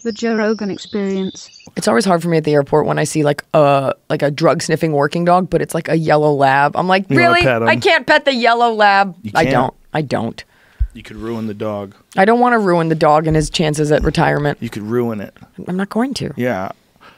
The Joe Rogan Experience. It's always hard for me at the airport when I see like a drug sniffing working dog, but it's like a yellow lab. I'm like, really? I can't pet the yellow lab. I don't. You could ruin the dog. I don't want to ruin the dog and his chances at retirement. You could ruin it. I'm not going to. Yeah.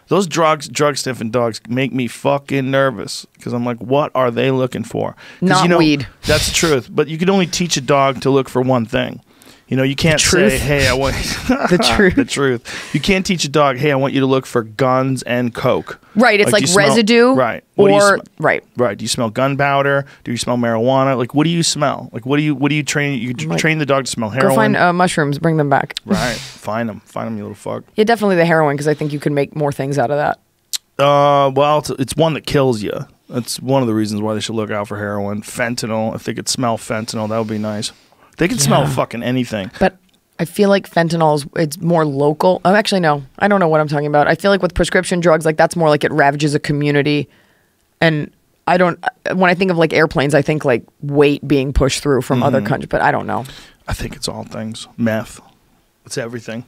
Those drug sniffing dogs make me fucking nervous because I'm like, what are they looking for? Not weed. That's the truth. But you can only teach a dog to look for one thing. You know, you can't say, hey, I want... The truth. The truth. You can't teach a dog, hey, I want you to look for guns and coke. Right. It's like residue. Right. Right. Right. Do you smell gunpowder? Do you smell marijuana? Like, what do you smell? Like, what do you train? You train the dog to smell heroin. Go find mushrooms. Bring them back. Right. Find them, you little fuck. Yeah, definitely the heroin, because I think you can make more things out of that. Well, it's one that kills you. That's one of the reasons why they should look out for heroin. Fentanyl. If they could smell fentanyl, that would be nice. They can smell fucking anything. But I feel like fentanyl it's more local. Oh, actually, no. I don't know what I'm talking about. I feel like with prescription drugs, like that's more like it ravages a community. And I don't, when I think of like airplanes, I think like weight being pushed through from other countries, but I don't know. I think it's all things. Meth. It's everything.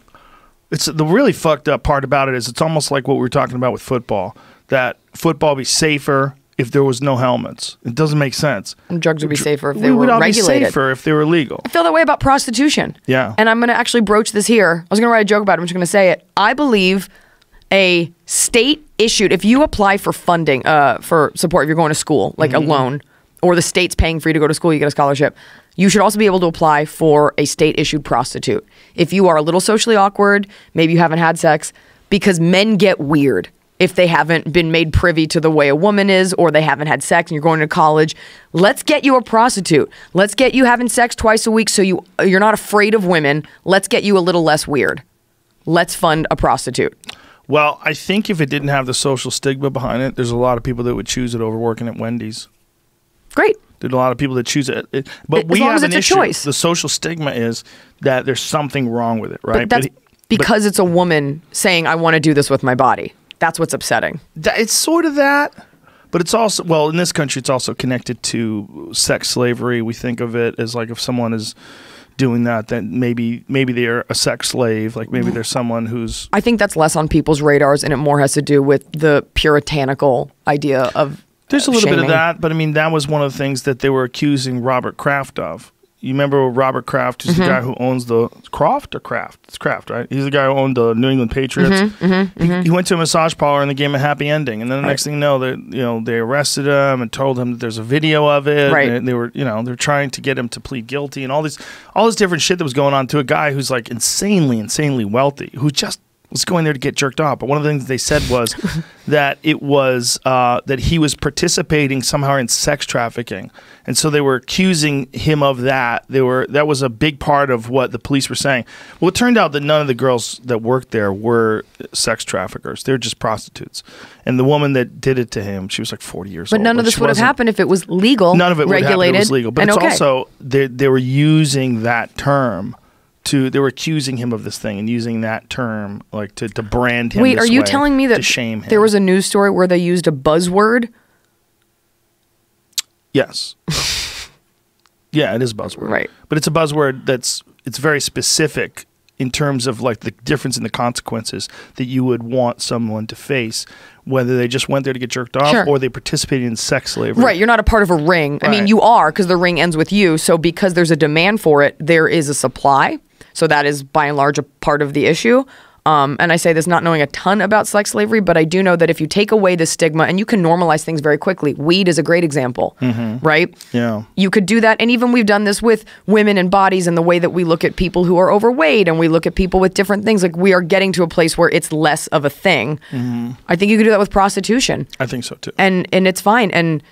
It's the really fucked up part about it is it's almost like what we were talking about with football, that football would be safer if there was no helmets. It doesn't make sense. And drugs would be safer if they were would all regulated. Be safer if they were legal. I feel that way about prostitution. Yeah. And I'm going to actually broach this here. I was going to write a joke about it. I'm just going to say it. I believe a state issued, if you apply for funding, for support, if you're going to school, like a loan, or the state's paying for you to go to school, you get a scholarship, you should also be able to apply for a state issued prostitute. If you are a little socially awkward, maybe you haven't had sex, because men get weird if they haven't been made privy to the way a woman is, or they haven't had sex and you're going to college. Let's get you a prostitute. Let's get you having sex twice a week so you're not afraid of women. Let's get you a little less weird. Let's fund a prostitute. Well, I think if it didn't have the social stigma behind it, there's a lot of people that would choose it over working at Wendy's. Great. There's a lot of people that choose it. But we have an issue. Choice. The social stigma is that there's something wrong with it, right? But because it's a woman saying, I want to do this with my body. That's what's upsetting. It's sort of that, but it's also, well, in this country, it's also connected to sex slavery. We think of it as like if someone is doing that, then maybe they're a sex slave. Like maybe there's someone who's... I think that's less on people's radars, and it more has to do with the puritanical idea of There's a little shaming. bit of that, but I mean, that was one of the things that they were accusing Robert Kraft of. You remember Robert Kraft, who's the guy who owns the Croft or Kraft? It's Kraft, right? He's the guy who owned the New England Patriots. He went to a massage parlor and they gave him a happy ending, and then the next thing you know, they arrested him and told him that there's a video of it. Right. And they were, they're trying to get him to plead guilty and all this different shit that was going on to a guy who's like insanely wealthy, who just was going there to get jerked off. But one of the things they said was that it was that he was participating somehow in sex trafficking, and so they were accusing him of that. That was a big part of what the police were saying. Well, it turned out that none of the girls that worked there were sex traffickers. They were just prostitutes. And the woman that did it to him, she was like 40 years old. But none of this would have happened if it was legal. None of it would have happened if it was legal. But it's okay. also they were using that term. They were accusing him of this thing and using that term like to brand him. Wait, are you telling me that to shame him? There was a news story where they used a buzzword? Yes. Yeah, it is a buzzword. Right. But it's a buzzword it's very specific in terms of like the difference in the consequences that you would want someone to face, whether they just went there to get jerked off or they participated in sex slavery. Right, you're not a part of a ring. Right. I mean, you are, because the ring ends with you. So because there's a demand for it, there is a supply. So that is by and large a part of the issue. And I say this not knowing a ton about sex slavery, but I do know that if you take away the stigma, and you can normalize things very quickly. Weed is a great example, right? Yeah. You could do that. And even we've done this with women and bodies and the way that we look at people who are overweight and we look at people with different things. Like we are getting to a place where it's less of a thing. I think you could do that with prostitution. I think so too. And it's fine. And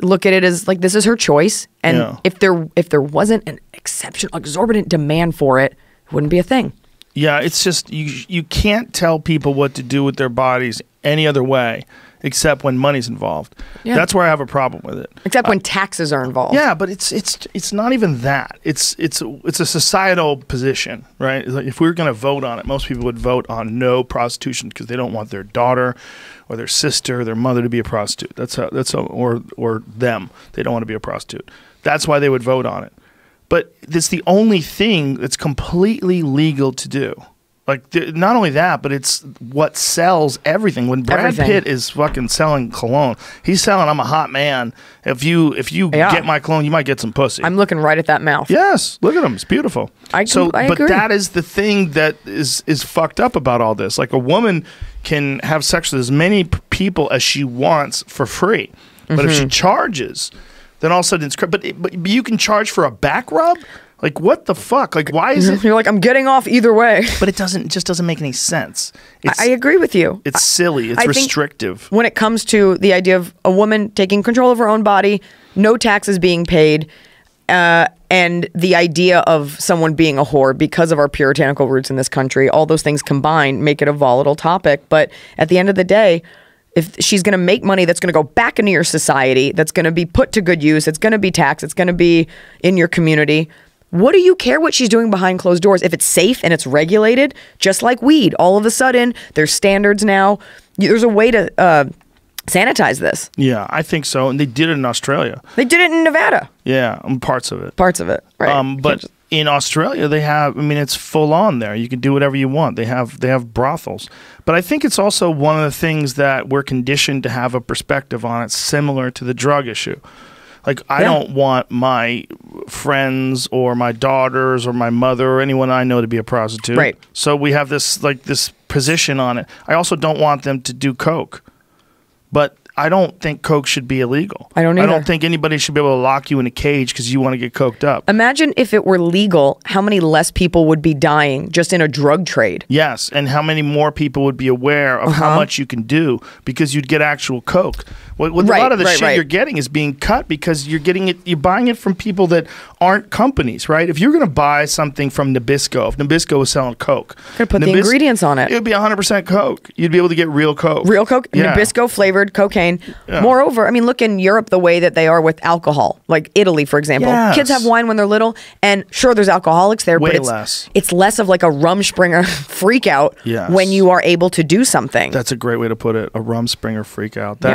look at it as like, this is her choice. And if there wasn't an exorbitant demand for it, it wouldn't be a thing. Yeah, it's just you can't tell people what to do with their bodies any other way except when money's involved. Yeah. That's where I have a problem with it. Except when taxes are involved. Yeah, but it's not even that. It's a societal position, right? It's like if we were going to vote on it, most people would vote on no prostitution because they don't want their daughter or their sister or their mother to be a prostitute. Or them. They don't want to be a prostitute. That's why they would vote on it. But it's the only thing that's completely legal to do. Like, not only that, but it's what sells everything. When Brad Pitt is fucking selling cologne, he's selling, I'm a hot man. If you get my cologne, you might get some pussy. I'm looking right at that mouth. Yes, look at him. It's beautiful. I agree. But that is the thing that is fucked up about all this. Like, a woman can have sex with as many people as she wants for free. But if she charges, then all of a sudden it's... But you can charge for a back rub? Like, what the fuck? Like, why is it... You're like, I'm getting off either way. But it just doesn't make any sense. I agree with you. It's silly. It's restrictive. When it comes to the idea of a woman taking control of her own body, no taxes being paid, and the idea of someone being a whore because of our puritanical roots in this country, all those things combined make it a volatile topic. But at the end of the day, if she's going to make money that's going to go back into your society, that's going to be put to good use, it's going to be taxed, it's going to be in your community... What do you care what she's doing behind closed doors? If it's safe and it's regulated, just like weed, all of a sudden, there's standards now. There's a way to sanitize this. Yeah, I think so. And they did it in Australia. They did it in Nevada. Yeah, parts of it. Parts of it, right. But in Australia, they have, it's full on there. You can do whatever you want. They have brothels. But I think it's also one of the things that we're conditioned to have a perspective on. It's similar to the drug issue. Like, I don't want my friends or my daughters or my mother or anyone I know to be a prostitute. Right. So we have this position on it. I also don't want them to do coke. But I don't think coke should be illegal. I don't either. I don't think anybody should be able to lock you in a cage because you want to get coked up. Imagine if it were legal, how many less people would be dying just in a drug trade. Yes, and how many more people would be aware of how much you can do because you'd get actual coke. A lot of the shit you're getting is being cut because you're buying it from people that aren't companies, right? If you're going to buy something from Nabisco, if Nabisco was selling coke, could put the ingredients on it. It would be 100% coke. You'd be able to get real coke. Real coke, yeah. Nabisco flavored cocaine. Yeah. Moreover, look in Europe the way that they are with alcohol, like Italy, for example. Yes. Kids have wine when they're little, and sure, there's alcoholics there, but it's less of like a Rumspringa freak out when you are able to do something. That's a great way to put it, a Rumspringa freak out.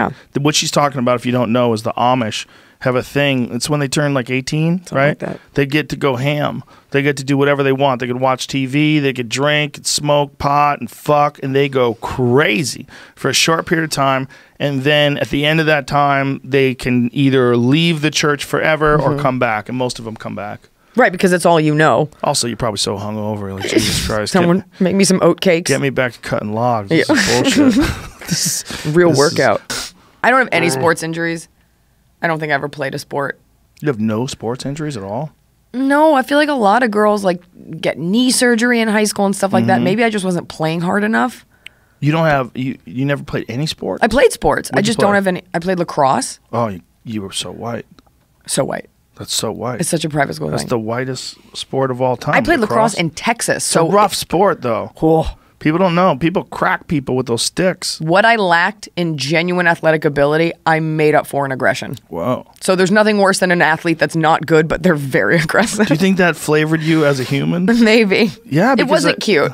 What she's talking about, if you don't know, is the Amish have a thing. It's when they turn like 18, something right? Like that. They get to go ham. They get to do whatever they want. They could watch TV, they could drink, smoke pot, and fuck, and they go crazy for a short period of time. And then at the end of that time, they can either leave the church forever or come back. And most of them come back. Right, because that's all you know. Also, you're probably so hungover. Like, Jesus Christ. Someone make me some oat cakes. Get me back to cutting logs. This is bullshit. Real workout. I don't have any sports injuries. I don't think I ever played a sport. You have no sports injuries at all? No, I feel like a lot of girls get knee surgery in high school and stuff like that. Maybe I just wasn't playing hard enough. You don't have you never played any sport? I played sports. What'd I just don't have any. I played lacrosse. Oh, you were so white. So white. That's so white. It's such a private school thing. That's the whitest sport of all time. I played lacrosse in Texas. It's a rough sport, though. Oh. People don't know. People crack people with those sticks. What I lacked in genuine athletic ability, I made up for in aggression. Whoa. So there's nothing worse than an athlete that's not good, but they're very aggressive. Do you think that flavored you as a human? Maybe. Yeah. It wasn't cute.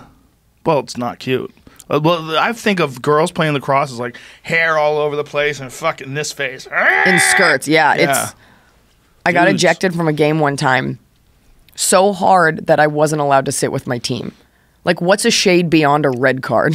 Well, it's not cute. Well, I think of girls playing lacrosse as like hair all over the place and fucking this face. In skirts, yeah. I got ejected from a game one time so hard that I wasn't allowed to sit with my team. Like, what's a shade beyond a red card?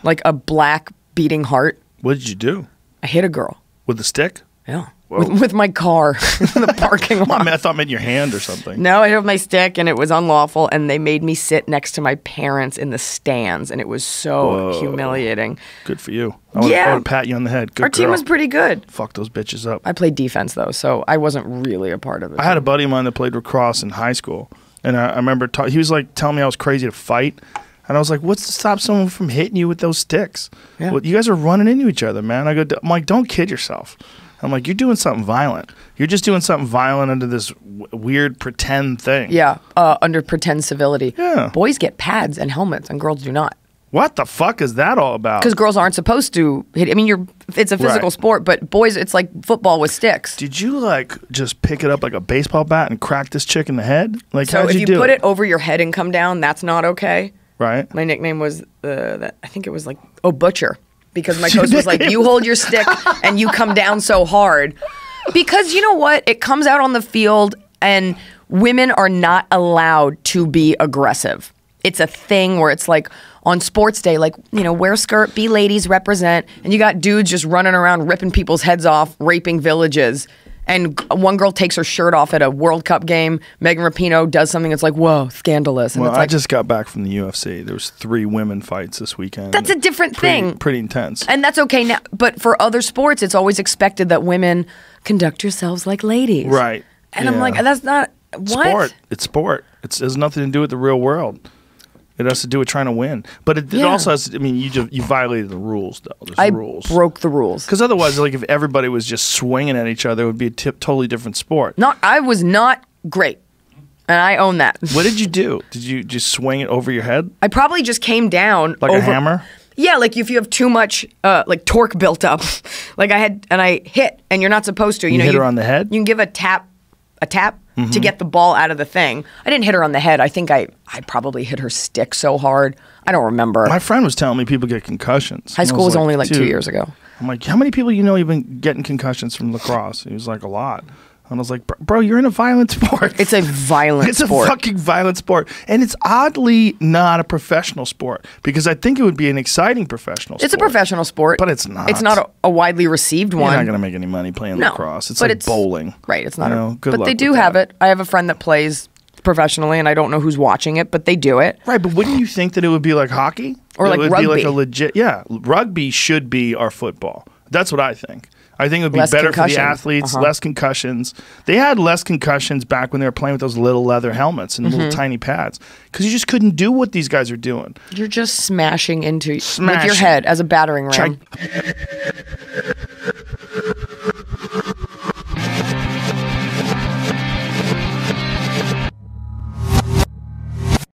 Like a black beating heart. What did you do? I hit a girl. With a stick? Yeah. With my car in the parking lot. I thought it meant your hand or something. No, I hit with my stick, and it was unlawful, and they made me sit next to my parents in the stands, and it was so humiliating. Good for you. I would pat you on the head. Good Our team was pretty good. Fuck those bitches up. I played defense, though, so I wasn't really a part of it. I had a buddy of mine that played lacrosse in high school, and I remember he was like telling me I was crazy to fight. And I was like, what's to stop someone from hitting you with those sticks? Yeah. Well, you guys are running into each other, man. I'm like, don't kid yourself. I'm like, you're doing something violent. You're just doing something violent under this weird pretend thing. Yeah, under pretend civility. Yeah. Boys get pads and helmets, and girls do not. What the fuck is that all about? Because girls aren't supposed to hit. It's a physical sport, but boys, it's like football with sticks. Did you just pick it up like a baseball bat and crack this chick in the head? Like, so how'd if you you do put it over your head and come down, that's not okay. Right. My nickname was I think it was Butcher, because my coach was like, you hold your stick and you come down so hard. Because you know what? It comes out on the field and women are not allowed to be aggressive. it's a thing where it's like on sports day, like, you know, wear skirt, be ladies, represent, and you got dudes just running around ripping people's heads off, raping villages. And one girl takes her shirt off at a World Cup game. Megan Rapinoe does something that's like, whoa, scandalous. And well, it's like, I just got back from the UFC. There was 3 women fights this weekend. That's a different thing. Pretty intense. And that's okay now. But for other sports, it's always expected that women conduct yourselves like ladies. Right. And I'm like, that's not, what? Sport. It's sport. It has nothing to do with the real world. It has to do with trying to win. But it also has to, I mean, you violated the rules, though. There's rules. Broke the rules. Because otherwise, like, if everybody was just swinging at each other, it would be a totally different sport. I was not great. And I own that. What did you do? Did you just swing it over your head? I probably just came down. Like a hammer? Yeah, like if you have too much like torque built up. Like I hit, and you're not supposed to. You know, hit her on the head? You can give a tap to get the ball out of the thing. I didn't hit her on the head. I think I probably hit her stick so hard. I don't remember. My friend was telling me people get concussions. High school was only like 2 years ago. I'm like, how many people you have been getting concussions from lacrosse? He was like, a lot. And I was like, bro, you're in a violent sport. It's a violent sport. It's a fucking violent sport. And it's oddly not a professional sport because I think it would be an exciting professional sport. It's a professional sport. But it's not. It's not a widely received one. You're not going to make any money playing lacrosse. It's like bowling. Right. It's not. Good luck but they do have it. I have a friend that plays professionally, and I don't know who's watching it, but they do it. Right. But wouldn't you think that it would be like hockey? Or like rugby? It would be like a legit, rugby should be our football. That's what I think. I think it would be Less better concussion. for the athletes, less concussions. They had less concussions back when they were playing with those little leather helmets and little tiny pads because you just couldn't do what these guys are doing. You're just smashing with your head as a battering ram.